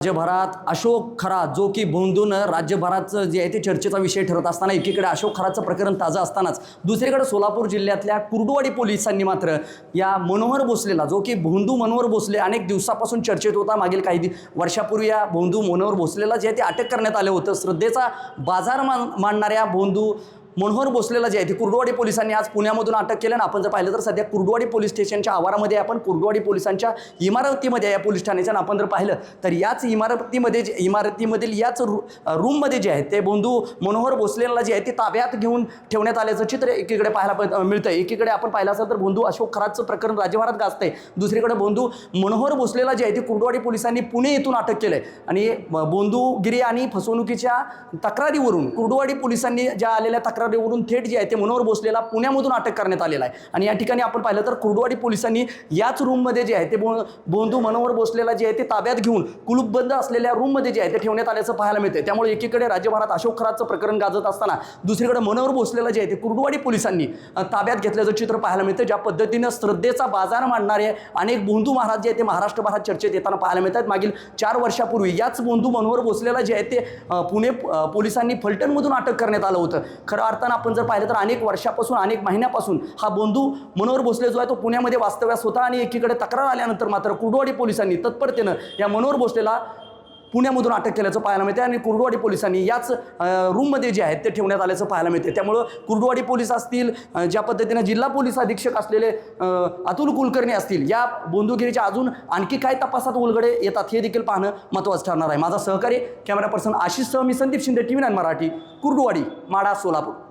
राज्यभरात अशोक खरा जो की भोंदून राज्यभराचं जे आहे ते चर्चेचा विषय ठरत असताना एकीकडे अशोक खराचं प्रकरण ताजं असतानाच दुसरीकडे सोलापूर जिल्ह्यातल्या कुर्डुवाडी पोलिसांनी मात्र या मनोहर भोसलेला जो की भोंदू मनोहर भोसले अनेक दिवसापासून चर्चेत होता। मागील काही वर्षापूर्वी या भोंदू मनोहर भोसलेला जे आहे ते अटक करण्यात आलं होतं। श्रद्धेचा बाजार मांडणाऱ्या भोंदू मनोहर भोसलेला जे आहे ते कुर्डुवाडी पोलिसांनी आज पुण्यामधून अटक केलं। आणि आपण जर पाहिलं तर सध्या कुर्डुवाडी पोलीस स्टेशनच्या आवारामध्ये आपण कुर्डुवाडी पोलिसांच्या इमारतीमध्ये या पोलीस ठाण्याच्या आपण जर पाहिलं तर याच इमारतीमधील याच रूममध्ये जे आहे ते भोंदू मनोहर भोसलेला जे आहे ते ताब्यात घेऊन ठेवण्यात आल्याचं चित्र एकीकडे पाहायला मिळतं। एकीकडे आपण पाहिलं असेल तर भोंदू अशोक खराचं प्रकरण राज्यभरात गाजतंय, दुसरीकडे भोंदू मनोहर भोसलेला जे आहे ते कुर्डुवाडी पोलिसांनी पुणे येथून अटक केलंय। आणि भोंदूगिरी आणि फसवणुकीच्या तक्रारीवरून कुर्डुवाडी पोलिसांनी ज्या आलेल्या तक्रारीवरून थेट जे आहे ते मनोहर भोसलेला पुण्यामधून अटक करण्यात आलेला आहे। आणि या ठिकाणी आपण पाहिलं तर कुर्डुवाडी पोलिसांनी याच रूममध्ये जे आहे ते भोंदू मनोहर भोसलेला जे आहे ते ताब्यात घेऊन कुलूपबंद असलेल्या रूममध्ये जे आहे ते ठेवण्यात आल्याचं पाहायला मिळते। त्यामुळे एकीकडे राज्यभरात अशोक खराचं प्रकरण गाजत असताना दुसरीकडे मनोहर भोसलेला जे आहे ते कुर्डुवाडी पोलिसांनी ताब्यात घेतल्याचं चित्र पाहायला मिळतं। ज्या पद्धतीनं श्रद्धेचा बाजार मांडणारे अनेक भोंदू महाराज जे आहे ते महाराष्ट्रभरात चर्चेत येताना पाहायला मिळतात। मागील 4 वर्षापूर्वी याच भोंदू मनोहर भोसलेला जे आहे ते पुणे पोलिसांनी फलटणमधून अटक करण्यात आलं होतं। खरं अर्थानं आपण जर पाहिलं तर अनेक वर्षापासून अनेक महिन्यापासून हा भोंदू मनोहर भोसले जो आहे तो पुण्यामध्ये वास्तव्यास होता। आणि एकीकडे तक्रार आल्यानंतर मात्र कुर्डुवाडी पोलिसांनी तत्परतेनं या मनोहर भोसलेला पुण्यामधून अटक केल्याचं पाहायला मिळते। आणि कुर्डुवाडी पोलिसांनी याच रूममध्ये जे आहेत ते ठेवण्यात आल्याचं पाहायला मिळते। त्यामुळं कुर्डुवाडी पोलीस असतील, ज्या पद्धतीनं जिल्हा पोलीस अधीक्षक असलेले अतुल कुलकर्णी असतील, या भोंदूगिरीच्या अजून आणखी काय तपासात उलगडे येतात हे देखील पाहणं महत्त्वाचं ठरणार आहे। माझा सहकारी कॅमेरा पर्सन आशिषसह मी संदीप शिंदे, TV9 मराठी, कुर्डुवाडी, माढा, सोलापूर।